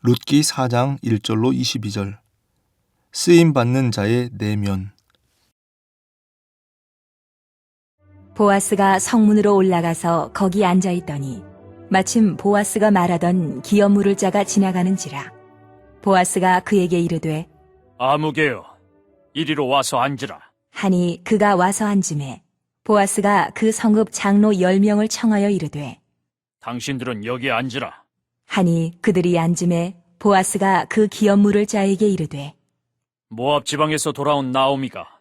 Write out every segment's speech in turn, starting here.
룻기 4장 1절로 22절. 쓰임받는 자의 내면. 보아스가 성문으로 올라가서 거기 앉아 있더니 마침 보아스가 말하던 기업 물을 자가 지나가는지라. 보아스가 그에게 이르되 아무개여, 이리로 와서 앉으라. 하니 그가 와서 앉음에 보아스가 그 성읍 장로 10명을 청하여 이르되 당신들은 여기 앉으라. 하니 그들이 앉음에 보아스가 그 기업 물을 자에게 이르되 모압 지방에서 돌아온 나오미가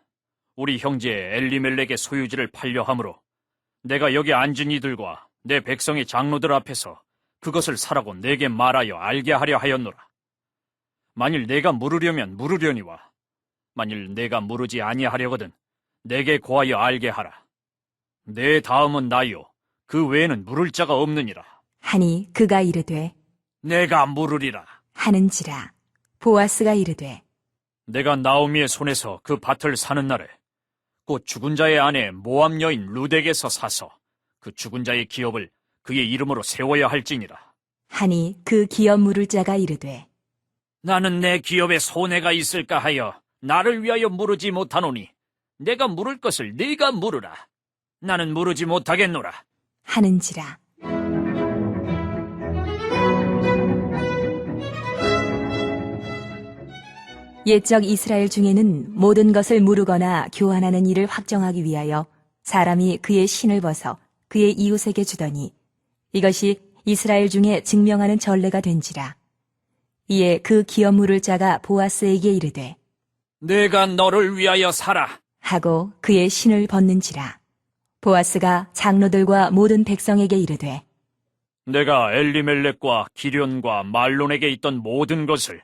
우리 형제 엘리멜렉의 소유지를 팔려 함으로 내가 여기 앉은 이들과 내 백성의 장로들 앞에서 그것을 사라고 내게 말하여 알게 하려 하였노라. 만일 내가 물으려면 물으려니와 만일 내가 물으지 아니하려거든 내게 고하여 알게 하라. 내 다음은 나요, 그 외에는 물을 자가 없느니라. 하니 그가 이르되 내가 물으리라. 하는지라. 보아스가 이르되 내가 나오미의 손에서 그 밭을 사는 날에 곧 죽은 자의 아내 모압 여인 룻에게서 사서 그 죽은 자의 기업을 그의 이름으로 세워야 할지니라. 하니 그 기업 물을 자가 이르되 나는 내 기업에 손해가 있을까 하여 나를 위하여 물으지 못하노니 내가 물을 것을 네가 물으라. 나는 물으지 못하겠노라. 하는지라. 옛적 이스라엘 중에는 모든 것을 물으거나 교환하는 일을 확정하기 위하여 사람이 그의 신을 벗어 그의 이웃에게 주더니 이것이 이스라엘 중에 증명하는 전례가 된지라. 이에 그 기업 물을 자가 보아스에게 이르되 내가 너를 위하여 살아. 하고 그의 신을 벗는지라. 보아스가 장로들과 모든 백성에게 이르되 내가 엘리멜렉과 기련과 말론에게 있던 모든 것을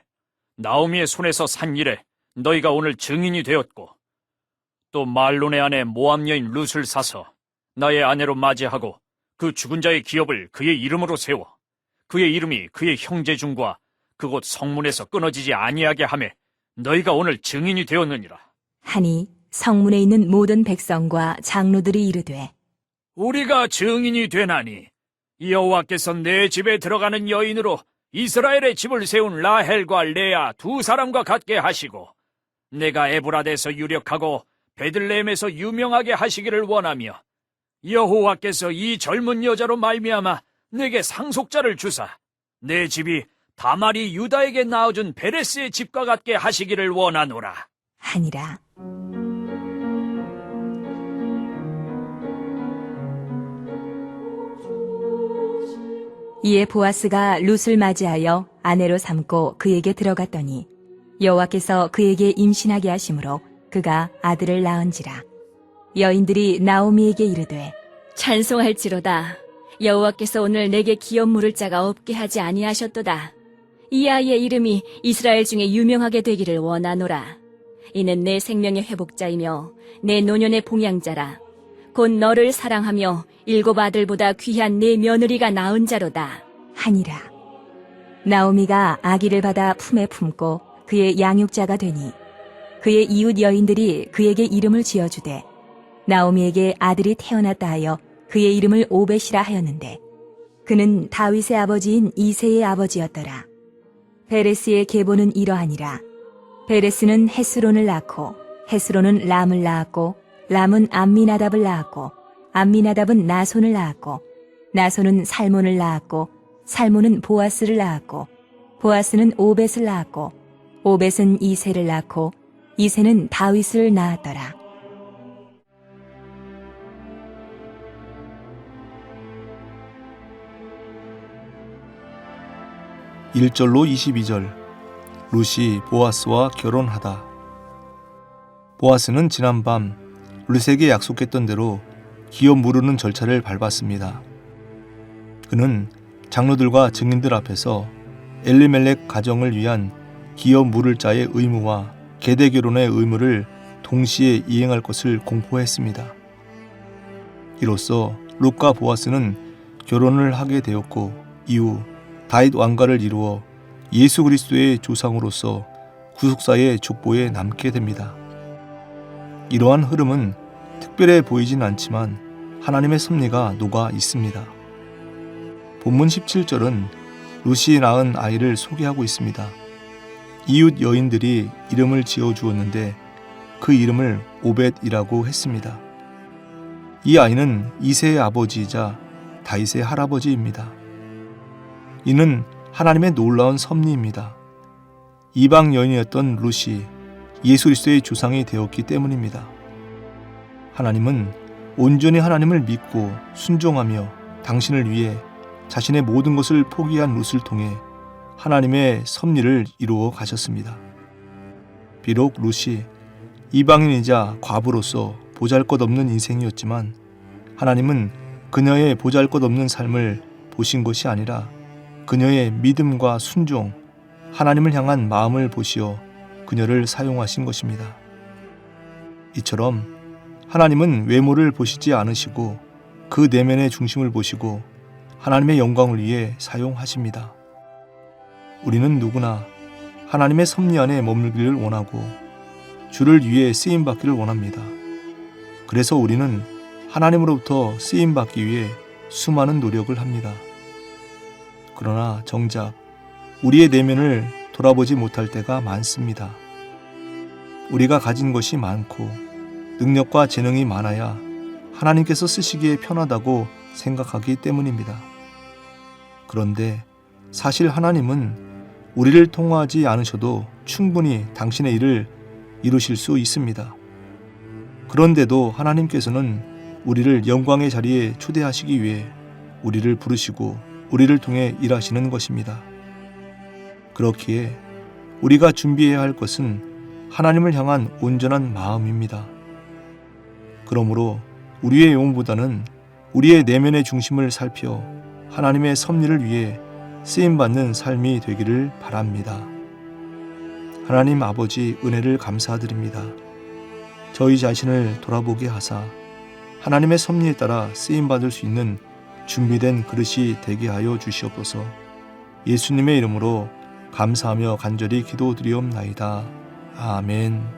나오미의 손에서 산 일에 너희가 오늘 증인이 되었고 또 말론의 아내 모압 여인 룻을 사서 나의 아내로 맞이하고 그 죽은 자의 기업을 그의 이름으로 세워 그의 이름이 그의 형제 중과 그곳 성문에서 끊어지지 아니하게 하매 너희가 오늘 증인이 되었느니라. 하니 성문에 있는 모든 백성과 장로들이 이르되 우리가 증인이 되나니 여호와께서 내 집에 들어가는 여인으로 이스라엘의 집을 세운 라헬과 레아 두 사람과 같게 하시고 내가 에브라데서 유력하고 베들레헴에서 유명하게 하시기를 원하며 여호와께서 이 젊은 여자로 말미암아 내게 상속자를 주사 내 집이 다말이 유다에게 낳아준 베레스의 집과 같게 하시기를 원하노라. 하니라. 이에 보아스가 룻을 맞이하여 아내로 삼고 그에게 들어갔더니 여호와께서 그에게 임신하게 하심으로 그가 아들을 낳은지라. 여인들이 나오미에게 이르되 찬송할지로다. 여호와께서 오늘 내게 기업 물을 자가 없게 하지 아니하셨도다. 이 아이의 이름이 이스라엘 중에 유명하게 되기를 원하노라. 이는 내 생명의 회복자이며 내 노년의 봉양자라. 곧 너를 사랑하며 7 아들보다 귀한 내 며느리가 낳은 자로다. 하니라. 나오미가 아기를 받아 품에 품고 그의 양육자가 되니 그의 이웃 여인들이 그에게 이름을 지어주되 나오미에게 아들이 태어났다 하여 그의 이름을 오벳이라 하였는데 그는 다윗의 아버지인 이새의 아버지였더라. 베레스의 계보는 이러하니라. 베레스는 헤스론을 낳고 헤스론은 람을 낳았고 람은 암미나답을 낳았고 암미나답은 나손을 낳았고 나손은 살몬을 낳았고 살몬은 보아스를 낳았고 보아스는 오벳을 낳았고 오벳은 이새를 낳고 이새는 다윗을 낳았더라. 일절로 22절. 룻이 보아스와 결혼하다. 보아스는 지난밤 룻에게 약속했던 대로 기업 물으는 절차를 밟았습니다. 그는 장로들과 증인들 앞에서 엘리멜렉 가정을 위한 기업 물을 자의 의무와 계대 결혼의 의무를 동시에 이행할 것을 공포했습니다. 이로써 룻과 보아스는 결혼을 하게 되었고 이후 다윗 왕가를 이루어 예수 그리스도의 조상으로서 구속사의 족보에 남게 됩니다. 이러한 흐름은 특별해 보이진 않지만 하나님의 섭리가 녹아 있습니다. 본문 17절은 루시 낳은 아이를 소개하고 있습니다. 이웃 여인들이 이름을 지어 주었는데 그 이름을 오벳이라고 했습니다. 이 아이는 이새의 아버지이자 다윗의 할아버지입니다. 이는 하나님의 놀라운 섭리입니다. 이방 여인이었던 루시, 예수 그리스도의 조상이 되었기 때문입니다. 하나님은 온전히 하나님을 믿고 순종하며 당신을 위해 자신의 모든 것을 포기한 룻을 통해 하나님의 섭리를 이루어 가셨습니다. 비록 룻이 이방인이자 과부로서 보잘것없는 인생이었지만 하나님은 그녀의 보잘것없는 삶을 보신 것이 아니라 그녀의 믿음과 순종, 하나님을 향한 마음을 보시어 그녀를 사용하신 것입니다. 이처럼 하나님은 외모를 보시지 않으시고 그 내면의 중심을 보시고 하나님의 영광을 위해 사용하십니다. 우리는 누구나 하나님의 섭리 안에 머물기를 원하고 주를 위해 쓰임받기를 원합니다. 그래서 우리는 하나님으로부터 쓰임받기 위해 수많은 노력을 합니다. 그러나 정작 우리의 내면을 돌아보지 못할 때가 많습니다. 우리가 가진 것이 많고 능력과 재능이 많아야 하나님께서 쓰시기에 편하다고 생각하기 때문입니다. 그런데 사실 하나님은 우리를 통하지 않으셔도 충분히 당신의 일을 이루실 수 있습니다. 그런데도 하나님께서는 우리를 영광의 자리에 초대하시기 위해 우리를 부르시고 우리를 통해 일하시는 것입니다. 그렇기에 우리가 준비해야 할 것은 하나님을 향한 온전한 마음입니다. 그러므로 우리의 영보다는 우리의 내면의 중심을 살펴 하나님의 섭리를 위해 쓰임받는 삶이 되기를 바랍니다. 하나님 아버지 은혜를 감사드립니다. 저희 자신을 돌아보게 하사 하나님의 섭리에 따라 쓰임받을 수 있는 준비된 그릇이 되게 하여 주시옵소서. 예수님의 이름으로 감사하며 간절히 기도드리옵나이다. 아멘.